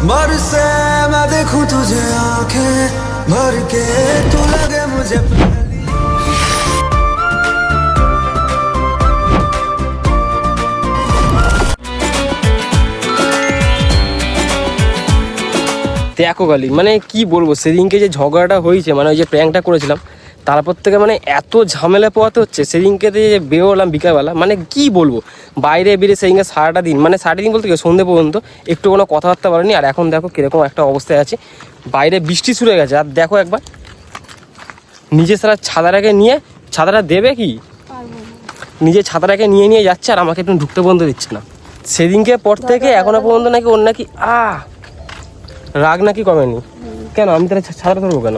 बरसे मैं देखूं तुझे आंखें भर के, तू लगे मुझे पहली। দেখো গালি মানে কি বলবো, সেদিনকে যে ঝগড়াটা হয়েছে মানে ওই যে প্র্যাঙ্কটা করেছিলাম তারপর থেকে মানে এত ঝামেলা পোয়াতে হচ্ছে। সেদিনকে যে বেরোলাম বিকালবেলা মানে কি বলবো, বাইরে বেরিয়ে সেদিনকে সারাটা দিন মানে সারাটা দিন বলতে গিয়ে সন্ধ্যে পর্যন্ত একটু কোনো কথাবার্তা বলেনি। আর এখন দেখো কীরকম একটা অবস্থায় আছে, বাইরে বৃষ্টি শুরু হয়ে গেছে। আর দেখো একবার নিজে সারা ছাতাটাকে নিয়ে, ছাতাটা দেবে কি নিজে ছাতাটাকে নিয়ে নিয়ে যাচ্ছে আর আমাকে একটু ঢুকতে পর্যন্ত দিচ্ছে না। সেদিনকে পর থেকে এখনো পর্যন্ত নাকি ওর নাকি রাগ নাকি কমেনি। কেন আমি তাহলে ছাতাটা ধরবো কেন?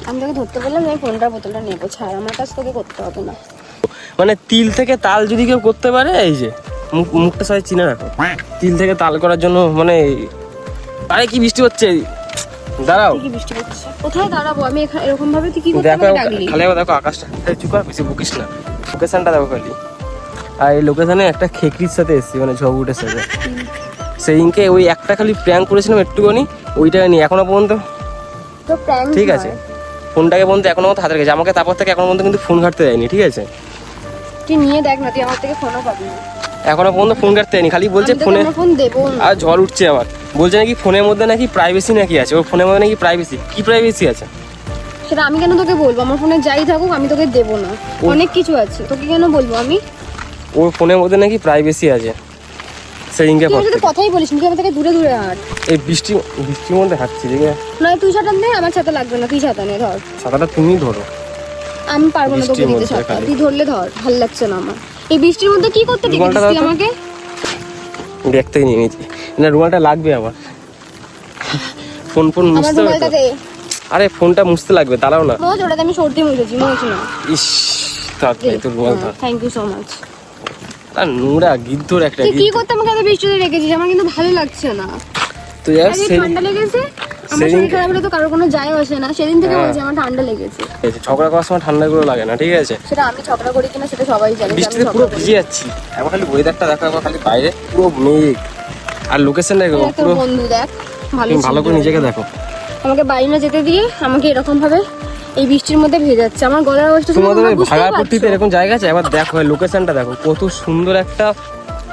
আমি তোকে ধরতে বললাম আমি ফোনটার বোতলটা নেবো, ছাড় আমার কাছে তোকে করতে হবে না। মানে তিল থেকে তাল যদি কেউ করতে পারে, এই যে মুখটা সবাই চিনে রাখো, তিল থেকে তাল করার জন্য মানে। আরে কি বৃষ্টি হচ্ছে, দাঁড়াও। কি বৃষ্টি হচ্ছে? কোথায় দাঁড়াবো আমি এরকম ভাবে? তুই কি করতে দেখো ডাকলি? খালি দেখো আকাশটা, চুপ কর, বেশি বকিস না। লোকেশনটা দেখো খালি। আর এই লোকেশনে একটা খেকরির সাথে এসেছি, মানে ঝগড়ের সাথে। সেদিনকে ওই একটা খালি প্র্যাঙ্ক করেছিলাম একটুখানি, ওইটাকে নিয়ে এখনো পর্যন্ত ঠিক আছে ফোনটাকে পর্যন্ত এখনো মতো হাতের কাছে। আমাকে তারপর থেকে এখনো পর্যন্ত কিন্তু ফোন ঘাটতে দেয়নি, ঠিক আছে? তুই নিয়ে দেখ না, তুই আমার থেকে ফোনও পাবি না। এখনো পর্যন্ত ফোন কাটতে দেয়নি, খালি বলছে ফোনে। ফোন দেবো না। আর ঝড় উঠছে আমার, বলছে নাকি ফোনের মধ্যে নাকি প্রাইভেসি নাকি আছে। ওর ফোনের মধ্যে নাকি প্রাইভেসি, কি প্রাইভেসি আছে সেটা আমি কেন তোকে বলবো? আমার ফোনে যাই থাকুক আমি তোকে দেবো না। অনেক কিছু আছে, তোকে কেন বলবো আমি? ওর ফোনের মধ্যে নাকি প্রাইভেসি আছে। সেদিনকে তুই যদি কথাই বলিস তুই আমার থেকে দূরে দূরে হাঁট। এই বৃষ্টির মধ্যে হাঁটছি, ঠিক আছে? না তুই ছাতা নে, আমার ছাতা লাগবে না, তুই ছাতা নে, ধর। ছাতাটা তুমি ধরো। আমি পারবো না তোকে দিতে ছাতা, তুই ধরলে ধর, ভালো লাগছে না আমার। এই বৃষ্টির মধ্যে কি করতে দিবি তুই আমাকে? দেখতে নিয়ে নিয়েছি না, রুমালটা লাগবে আমার। ফোন মুছতে হবে। আরে ফোনটা মুছতে লাগবে, দাঁড়াও না। মোজ ওটাতে আমি সর্দি মুছেছি, মোজ না। ইস থাক তাই তো রুমাল থাক। Thank you so much. আর নোংরা গিদ্ধর একটা। তুই কি করতে আমাকে এত বৃষ্টিতে রেখেছিস? আমার কিন্তু ভালো লাগছে না। তুই আর ঠান্ডা লেগেছে? আমার শরীর খারাপ হলে তো কারোর কোনো যায় আসে না। সেদিন থেকে বলছি আমার ঠান্ডা লেগেছে। ঝগড়া করার সময় ঠান্ডা করে লাগে না, ঠিক আছে? সেটা আমি ঝগড়া করি কিনা সেটা সবাই জানে। বৃষ্টিতে পুরো ভিজে যাচ্ছি। এখন খালি ওয়েদারটা দেখো, এখন খালি বাইরে পুরো মেঘ আর লোকেশনটা দেখো পুরো। বন্ধু দেখ ভালো করে নিজেকে দেখো। আমাকে বাইরে না যেতে দিয়ে আমাকে এরকম ভাবে এই বৃষ্টির মধ্যে ভেজাচ্ছে। আমার গলার অবস্থা তোমাদের ভাগাপট্টিতে এরকম জায়গা আছে? এবার দেখো লোকেশনটা দেখো, কত সুন্দর একটা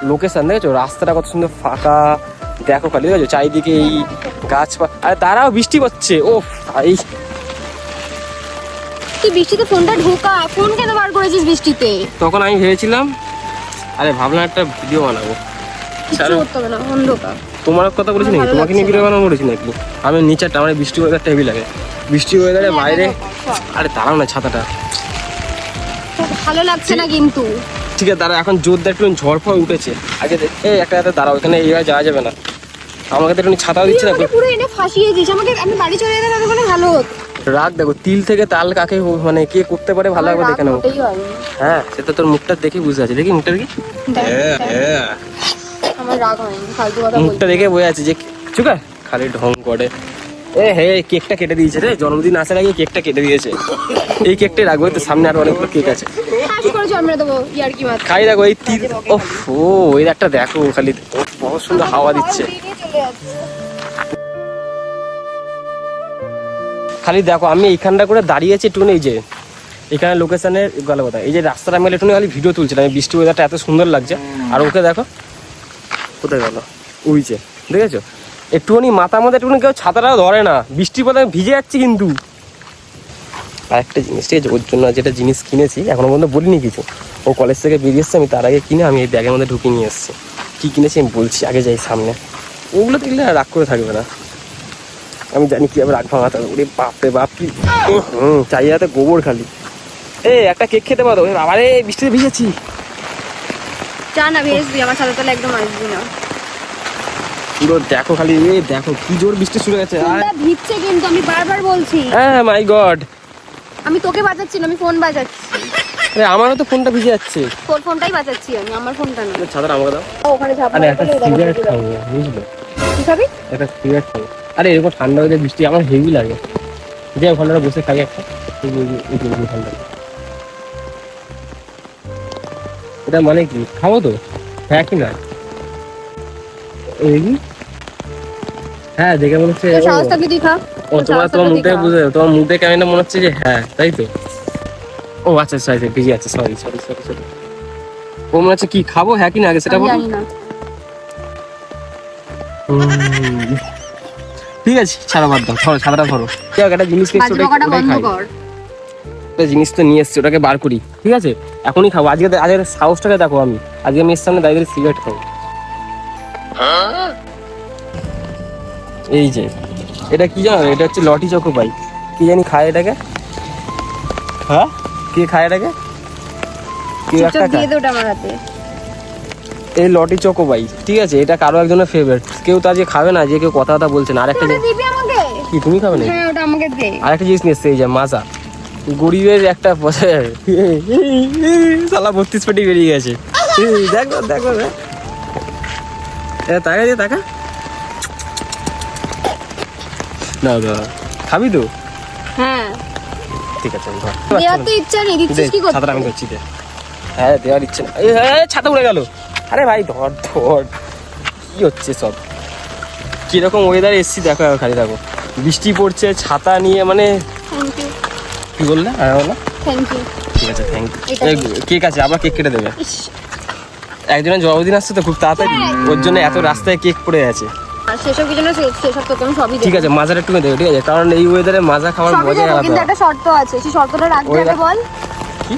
লোকেশন, দেখেছো? রাস্তাটা কত সুন্দর ফাঁকা, দেখো খালি, দেখেছো? চারিদিকে এই গাছপালা। আরে দাঁড়াও, বৃষ্টি পড়ছে। ও ভাই তুই বৃষ্টিতে ফোনটা ঢোকা, ফোন কেন বার করেছিস বৃষ্টিতে? তখন আমি ভেবেছিলাম, আরে ভাবলাম একটা ভিডিও বানাবো। কিছু করতে হবে না, অন্ধকার। তোমার কথা বলেছি নাকি? তোমাকে নিয়ে ভিডিও বানাবো বলেছি নাকি? আমি নিচেরটা, আমার বৃষ্টি ওয়েদারটা হেভি লাগে। বৃষ্টি ওয়েদারে বাইরে। আরে দাঁড়াও না, ছাতাটা ভালো লাগছে না কিন্তু। ঠিক আছে দাঁড়া, এখন জোরদার একটু ঝড় ফড় উঠেছে। আগে এই একটা দাঁড়াও, এখানে এইভাবে যাওয়া যাবে না। আমাকে তো একটু ছাতাও দিচ্ছে না। পুরো এনে ফাঁসিয়েছিস আমাকে। আমি বাড়ি চলে যেতে ততক্ষণে ভালো হতো। রাগ দেখো, তিল থেকে তাল কাকে মানে কে করতে পারে ভালো হবে দেখে নাও। হ্যাঁ সেটা তোর মুখটা দেখে বুঝতে আছে। দেখি মুখটা দেখি, আমার রাগ হয়নি, ফালতু কথা বলছিস। মুখটা দেখে বোঝা যাচ্ছে যে চুকা খালি ঢং করে। কেকটা কেটে দিয়েছে রে, জন্মদিন আসার আগে কেকটা কেটে দিয়েছে। এই কেকটাই রাখবো, তো সামনে আরো অনেকগুলো কেক আছে। খাই দেখো এই তিল। ওই একটা দেখো খালি, বহুত সুন্দর হাওয়া দিচ্ছে। খালি দেখো আমি এইখানটা করে দাঁড়িয়েছি একটু, এই যে এখানে লোকেশনের গেল কথা, এই যে রাস্তাটা মেলে একটু খালি ভিডিও তুলছিলাম। এই বৃষ্টি ওয়েদারটা এত সুন্দর লাগছে। আর ওকে দেখো কোথায় গেল, উইছে, দেখেছো? একটুখানি মাথার মধ্যে একটুখানি কেউ ছাতাটাও ধরে না, বৃষ্টির পরে ভিজে যাচ্ছি কিন্তু। আর একটা জিনিস, ঠিক আছে, ওর জন্য যেটা জিনিস কিনেছি এখনো পর্যন্ত বলিনি কিছু। ও কলেজ থেকে বেরিয়ে এসছে, আমি তার আগে কিনে আমি এই ব্যাগের মধ্যে ঢুকিয়ে নিয়ে এসেছি। কী কিনেছি আমি বলছি, আগে যাই সামনে। ওগুলো দেখলে রাগ করে থাকবে না, আমি জানি কীভাবে রাগ ভাঙাতে হবে। ওরে বাপরে বাপ, কি চারিয়াতে গোবর খালি। একটা কেক খেতে পারো? আরে বৃষ্টিতে ভিজেছি। না ভেজবি, আমার ছাতা তলে একদম আসবি না। পুরো দেখো খালি, দেখো কি জোর বৃষ্টি শুরু গেছে। ভিজছে কিন্তু, আমি বারবার বলছি। হ্যাঁ মাই গড, আমি তোকে বাজাচ্ছি না, আমি ফোন বাজাচ্ছি। আমারও তো ফোনটা ভিজে যাচ্ছে। তোর ফোনটাই বাজাচ্ছি আমি, আমার ফোনটা না। ছাতাটা আমাকে দাও। ওখানে আরে একটা সিগারেট খাবো, বুঝলে? কি খাবি? একটা সিগারেট খাবো। আরে এরকম ঠান্ডা হয়ে বৃষ্টি আমার হেভি লাগে। যে ওখানে বসে খাই একটা। এটা মানে কি খাবো তো? হ্যাঁ কি না? হ্যাঁ দেখে মনে হচ্ছে তো সাহস থাকলে তুই খা। ও তোমার মুখ থেকে বুঝে তোমার মুখ থেকে কেমন মনে হচ্ছে যে হ্যাঁ তাই তো। ও আচ্ছা সরি ভিজে আছে, সরি সরি সরি সরি। ও মনে হচ্ছে কি খাবো হ্যাঁ কি না আগে সেটা আমি বলো। জানি না। ঠিক আছে ছাড়া বাদ দাও, ধরো ছাড়াটা ধরো। একটা জিনিস খেয়েছি বাজে বকাটা ওটাই বন্ধ খাই। কর। একটা জিনিস তো নিয়ে এসছি ওটাকে বার করি, ঠিক আছে এখনই খাবো। আজকে আজকের সাহসটাকে দেখো, আমি আজকে আমি এর সামনে দাঁড়িয়ে সিগারেট খাবো। এই যে এটা কি জানো, এটা হচ্ছে লটি চকো পাই। কি জানি খায় এটাকে, হ্যাঁ কে খায় এটাকে, কেউ একটা চুপচাপ দিয়ে খায় দে ওটা আমার হাতে। এই লটি চকো পাই, ঠিক আছে এটা কারো একজনের ফেভারিট। কেউ তো আজকে খাবে না, যে কেউ কথা বলছে না। আরেকটা ওটা দিবি আমাকে? কি তুমি খাবে না? হ্যাঁ ওটা আমাকে দে। আরেকটা জিনিস নিয়ে এসছে, এই যে মাজা। গরিবের একটা সালা 32 পেটি বেরিয়ে গেছে। দেখো দেখো টাকা দিয়ে টাকা না খাবি তো? হ্যাঁ ঠিক আছে আমি ধর। দেওয়ার তো ইচ্ছা নেই, দিচ্ছিস কি করতে? ছাতাটা আমি ধরছি দে। হ্যাঁ দেওয়ার ইচ্ছে না। এই, এই, ছাতা উড়ে গেল। আরে ভাই ধর ধর, কি হচ্ছে সব? কিরকম ওয়েদার এসছি দেখো খালি দেখো, বৃষ্টি পড়ছে ছাতা নিয়ে, মানে থ্যাংক ইউ কি বললে? হ্যাঁ বলো। Thank you. ঠিক আছে থ্যাংক এটা ইউ। কেক আছে, আবার কেক কেটে দেবে। ইস, একজনের জন্মদিন আসছে তো খুব তাড়াতাড়ি, ওর জন্য এত রাস্তায় কেক পড়ে আছে। আর সেসব কিছু না, সেসব তোকে আমি সবই ঠিক দেবো। আছে মাজার একটু দেবে, ঠিক আছে কারণ এই ওয়েদারে মাজা খাওয়ার সবই মজাই দেবো, আলাদা। কিন্তু একটা শর্ত আছে, সেই শর্তটা রাখবি ওই আগে দেখ- বল। কি?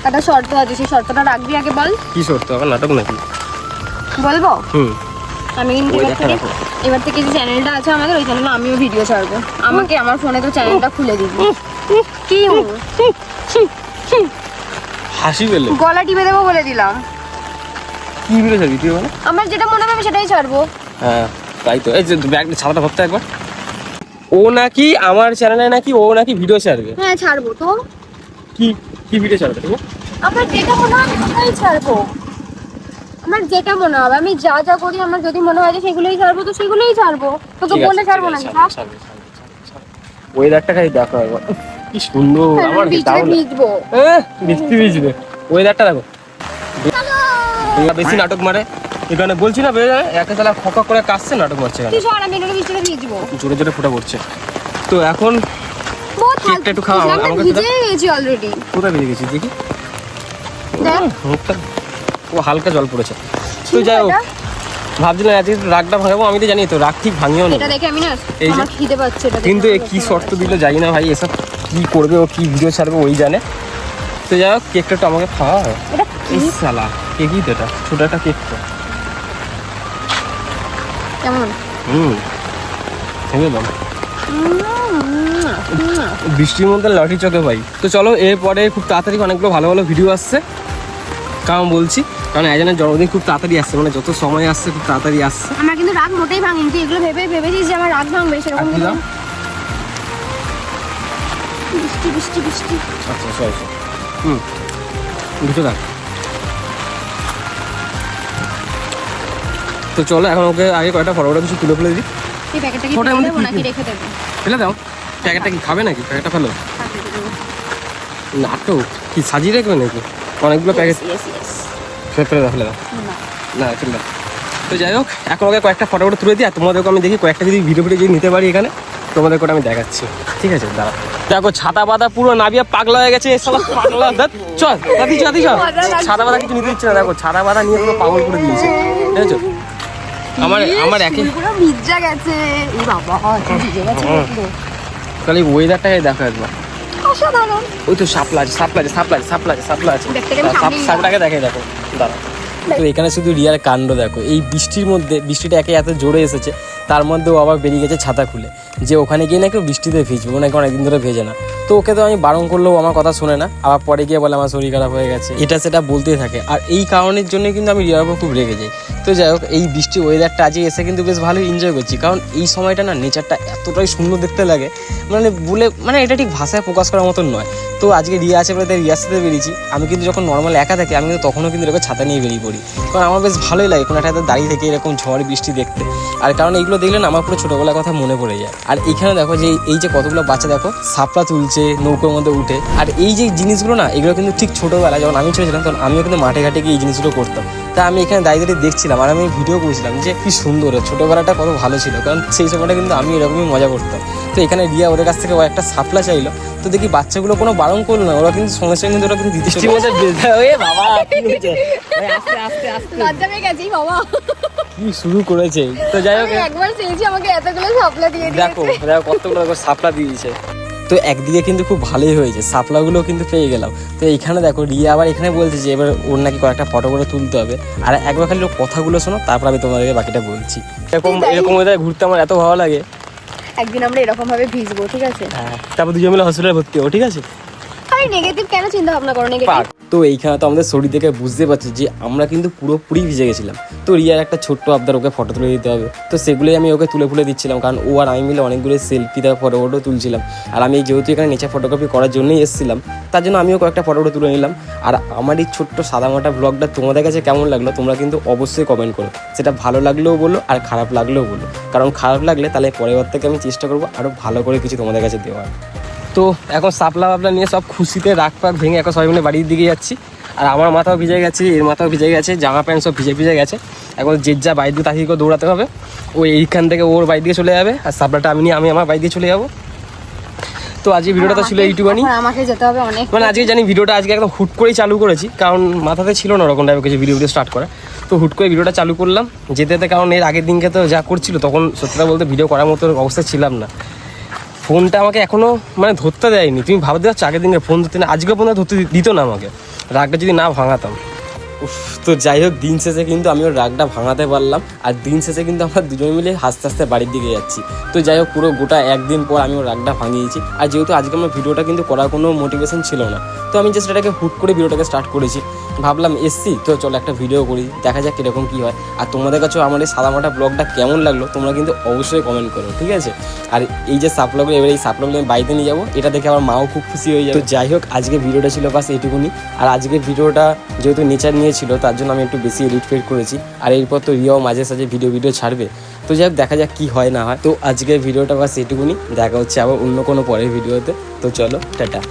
একটা শর্ত আছে, সেই শর্তটা রাখবি আগে বল। কি শর্ত? আবার নাটক নাকি? বলবো? হুম আমি কিন্তু ওই এবার দেখা থেকে রাখো। এবার থেকে যে চ্যানেলটা আছে আমাদের, ওই চ্যানেলে আমিও ভিডিও ছাড়বো। আমাকে আমার ফোনে তো চ্যানেলটা খুলে দিবি। কি হাসি পেলে গলা টিপে দেবো বলে দিলাম। কি ভিডিও ছাড়বি তুই বলো? আমার যেটা মনে হবে আমি সেটাই ছাড়বো। হ্যাঁ তাই তো। এই যে ব্যাগ ছাতাটা ধরতে একবার। ও নাকি আমার চ্যানেলে নাকি ও নাকি ভিডিও ছাড়বে। হ্যাঁ ছাড়বো তো। কি কি ভিডিও ছাড়বে তুমি? আমার যেটা মনে হয় আমি সেটাই ছাড়বো। আমার যেটা মনে হবে, আমি যা যা করি আমার যদি মনে হয় যে সেগুলোই ছাড়বো তো সেগুলোই ছাড়বো। তোকে বলে ছাড়বো না। ওয়েদারটা খালি দেখো একবার, কি সুন্দর। আমার বৃষ্টিতে ভিজবো। বৃষ্টি ভিজবে, ওয়েদারটা দেখো। বেশি নাটক মারে এখানে, বলছি না বেড়ে যাবে একে তালা খকা করে কাশছে, নাটক মারছে এখানে, তুই সর, আমি এখানে বৃষ্টিতে ভিজবো। জোরে জোরে ফোঁটা পড়ছে। তো এখন বহুত কেকটা একটু খাও, ফালতু, আমাকে আমি একটু দাও। ভিজে গেছি অলরেডি। কোথায় বেরিয়ে গেছিস দেখি? দেখ মুখটা ও হালকা জল পড়েছে। তো ঠিক যাই হোক, এটা? ভাবছিলাম আজকে একটু রাগটা ভাঙাবো, আমি তো জানি তো রাগ ঠিক ভাঙিও না। এটা দেখে আমি না, এই যে- আমার খিদে পাচ্ছে এটা দেখে। কিন্তু এ কি শর্ত দিল জানি না ভাই, এসব কি করবে ও, কি ভিডিও ছাড়বে ওই জানে। তো যাই হোক কেকটা একটু আমাকে খাওয়া হয়। এটা কি? সালা কেকই তো, এটা ছোট একটা কেক তো। কেমন? ভেবে দাও। বৃষ্টির মধ্যে লাঠি চকে ভাই। তো চলো এরপরে খুব তাড়াতাড়ি অনেকগুলো ভালো ভালো ভিডিও আসছে, কারণ বলছি কারণ একজনের জন্মদিন খুব তাড়াতাড়ি আসছে, মানে যত সময় আসছে খুব তাড়াতাড়ি আসছে। আমার কিন্তু রাগ মোটেই ভাঙেনি। তুই এগুলো ভেবেছিস যে আমার রাগ ভাঙবে সেরকম আর কি কিছু দাও? না। বৃষ্টি বৃষ্টি বৃষ্টি। আচ্ছা সরি দুটো দাও। তো চলো এখন ওকে আগে কয়েকটা ফটোটা কিছু তুলে ফেলে দিই। এই প্যাকেটটা কি ওটার ফেলে মধ্যে দেবো কি নাকি কি? রেখে দেবো? ফেলে দাও। প্যাকেটটা কি খাবে নাকি? প্যাকেটটা ফেলো। রেখে দেবো। নাটক কি সাজিয়ে রাখবে নাকি? অনেকগুলো প্যাকেট Yes, yes. ফেলে দাও ফেলে দাও। না। না ফেলে দাও। তো যাই হোক এখন ওকে কয়েকটা ফটো তুলে দিই, আর তোমাদেরকে আমি দেখি কয়েকটা যদি ভিডিও যদি নিতে পারি এখানে তোমাদের ওটা আমি দেখাচ্ছি, ঠিক আছে? দাঁড়া দেখো ছাতা বাঁধা পুরো নাবিয়া পাগলা হয়ে গেছে, এসব পাগলা চল দাদি চল ছাতা বাঁধা কিছু নিতে দিচ্ছে না। দেখো ছাতা বাঁধা নিয়ে পুরো পাগল করে দিয়েছে, বুঝেছো? আমার একে পুরো ভিজা গেছে। এই বাবা কি ভিজে গেছে পুরো। তাহলে ওয়েদারটাকে দেখো একবার। অসাধারণ। ওই তো সাপলা আছে দেখতে গেলে সামনেই না। সাপটাকে দেখে দেখো দাঁড়া। তো এখানে শুধু রিয়ার কাণ্ড দেখো, এই বৃষ্টির মধ্যে, বৃষ্টিটা একে এত জোরে এসেছে তার মধ্যেও আবার বেরিয়ে গেছে ছাতা খুলে, যে ওখানে গিয়ে নাকি বৃষ্টিতে ভিজবে, ও নাকি অনেকদিন ধরে ভেজে না। তো ওকে তো আমি বারণ করলেও আমার কথা শোনে না, আবার পরে গিয়ে বলে আমার শরীর খারাপ হয়ে গেছে, এটা সেটা বলতেই থাকে। আর এই কারণের জন্য কিন্তু আমি রিয়ার উপর খুব রেগে যাই। তো যাই হোক এই বৃষ্টি ওয়েদারটা আজকে এসে কিন্তু বেশ ভালোই এনজয় করছি, কারণ এই সময়টা না নেচারটা এতটাই সুন্দর দেখতে লাগে, মানে এটা ঠিক ভাষায় প্রকাশ করার মতন নয়। তো আজকে রিয়া আছে বলে তাই রিয়ার সাথে বেরিয়েছি। আমি কিন্তু যখন নর্মাল একা থাকি আমি কিন্তু তখনও কিন্তু এরকম ছাতা নিয়ে বেরিয়ে পড়ি, কারণ আমার বেশ ভালোই লাগে কোনো একটা দাঁড়িয়ে থেকে এরকম ঝড় বৃষ্টি দেখতে। আর কারণ এইগুলো এগুলো দেখলে না আমার পুরো ছোটোবেলার কথা মনে পড়ে যায়। আর এখানে দেখো যে এই যে কতগুলো বাচ্চা দেখো সাপলা তুলছে নৌকোর মধ্যে উঠে। আর এই যে জিনিসগুলো না এগুলো কিন্তু ঠিক ছোটোবেলায় যখন আমি ছোটো ছিলাম তখন আমিও কিন্তু মাঠে ঘাটে গিয়ে এই জিনিসগুলো করতাম। তা আমি এখানে দাঁড়িয়ে দাঁড়িয়ে দেখছিলাম আর আমি ভিডিও করেছিলাম যে কি সুন্দর ছোটোবেলাটা কত ভালো ছিল, কারণ সেই সময়টা কিন্তু আমি এরকমই মজা করতাম। তো এখানে রিয়া ওদের কাছ থেকে ও একটা সাপলা চাইলো, তো দেখি বাচ্চাগুলো কোনো বারণ করলো না, ওরা কিন্তু সঙ্গে সঙ্গে কিন্তু ওরা কিন্তু দিতে বাবা লজ্জা পেয়ে গেছি বাবা, কি শুরু করেছে। তো যাই হোক একবার চেয়েছি আমাকে এতগুলো সাপলা দিয়ে দেখো দেখো কতগুলো সাপলা দিয়েছে। তো একদিকে কিন্তু খুব ভালোই হয়েছে, সাপলাগুলো কিন্তু পেয়ে গেলাম। তো এইখানে দেখো রিয়া আবার এখানে বলছে যে এবার ওর নাকি কয়েকটা ফটো করে তুলতে হবে। আর একবার খালি ওর কথাগুলো শোনো, তারপর আমি তোমাদেরকে বাকিটা বলছি। এরকম ওদের ঘুরতে আমার এত ভালো লাগে। একদিন আমরা এরকম ভাবে ভিজবো, ঠিক আছে? হ্যাঁ, তারপর দুজন মিলে হসপিটালে ভর্তি হবো, ঠিক আছে? আরে নেগেটিভ কেন চিন্তা ভাবনা করো? নেগেটিভ তো এইখানে তো আমাদের শরীর দেখে বুঝতে পারছি যে আমরা কিন্তু পুরোপুরি ভিজে গেছিলাম। তো রিয়ার একটা ছোট্ট আবদার, ওকে ফটো তুলে দিতে হবে। তো সেগুলোই আমি ওকে তুলে দিচ্ছিলাম, কারণ ও আর আমি মিলে অনেকগুলো সেলফি তার ফটো তুলছিলাম। আর আমি যেহেতু এখানে নেচার ফটোগ্রাফি করার জন্যই এসেছিলাম, তার জন্য আমিও কয়েকটা ফটো তুলে নিলাম। আর আমার এই ছোট্ট সাদামাটা ব্লগটা তোমাদের কাছে কেমন লাগলো তোমরা কিন্তু অবশ্যই কমেন্ট করো। সেটা ভালো লাগলেও বলো আর খারাপ লাগলেও বলো, কারণ খারাপ লাগলে তাহলে পরের থেকে আমি চেষ্টা করবো আরও ভালো করে কিছু তোমাদের কাছে দেওয়ার। তো এখন সাপলা বাপলা নিয়ে সব খুশিতে রাগ পাক ভেঙে এখন সবাই মিলে বাড়ির দিকে যাচ্ছি। আর আমার মাথাও ভিজে গেছে, এর মাথাও ভিজে গেছে, জামা প্যান্ট সব ভিজে গেছে। এখন যে যা বাড়ির দিকে তাড়াতাড়ি করে দৌড়াতে হবে। ও এইখান থেকে ওর বাড়ি দিকে চলে যাবে, আর সাপলাটা আমি নিয়ে আমি আমার বাড়ি দিয়ে চলে যাবো। তো আজকে ভিডিওটা তো ছিল এইটুকুনি। আমাকে যেতে হবে অনেক, মানে আজকে জানি ভিডিওটা আজকে একদম হুট করেই চালু করেছি, কারণ মাথাতে ছিল না ওরকম টাইপের কিছু ভিডিও স্টার্ট করা। তো হুট করে ভিডিওটা চালু করলাম যেতে, কারণ এর আগের দিনকে তো যা করছিল তখন সত্যিটা বলতে ভিডিও করার মতো অবস্থায় ছিলাম না। ফোনটা আমাকে এখনও মানে ধরতে দেয়নি, তুমি ভাবতে পারছো আগের দিনে ফোন ধরতে না, আজকে ফোন ধরতে দিত না আমাকে, রাগটা যদি না ভাঙাতাম। তো যাই হোক দিন শেষে কিন্তু আমি ওর রাগটা ভাঙাতে পারলাম। আর দিন শেষে কিন্তু আমরা দুজন মিলে হাসতে হাসতে বাড়ির দিকে যাচ্ছি। তো যাই হোক পুরো গোটা একদিন পর আমি ওর রাগটা ভাঙিয়েছি। আর যেহেতু আজকে আমার ভিডিওটা কিন্তু করার কোনো মোটিভেশন ছিল না, তো আমি জাস্ট এটাকে হুট করে ভিডিওটাকে স্টার্ট করেছি। ভাবলাম এসছি তো চলো একটা ভিডিও করি, দেখা যাক কীরকম কী হয়। আর তোমাদের কাছেও আমার এই সাদামাটা ব্লগটা কেমন লাগলো তোমরা কিন্তু অবশ্যই কমেন্ট করো, ঠিক আছে? আর এই যে সাপলাগুলো, এবার এই সাপলাগুলো আমি বাড়িতে নিয়ে যাবো, এটা দেখে আমার মাও খুব খুশি হয়ে যাবে। তো যাই হোক আজকে ভিডিওটা ছিল বাস এইটুকুনি। আর আজকের ভিডিওটা যেহেতু নেচার নিয়ে ছিল তার জন্য আমি একটু বেশি এডিট ফেড করেছি। আর এরপর তো রিয়াও মাঝে সাঝে ভিডিও ছাড়বে। তো যাই হোক দেখা যাক কী হয় না হয়। তো আজকের ভিডিওটা বাস এইটুকুনি, দেখা হচ্ছে আবার অন্য কোনো পরের ভিডিওতে। তো চলো টাটা।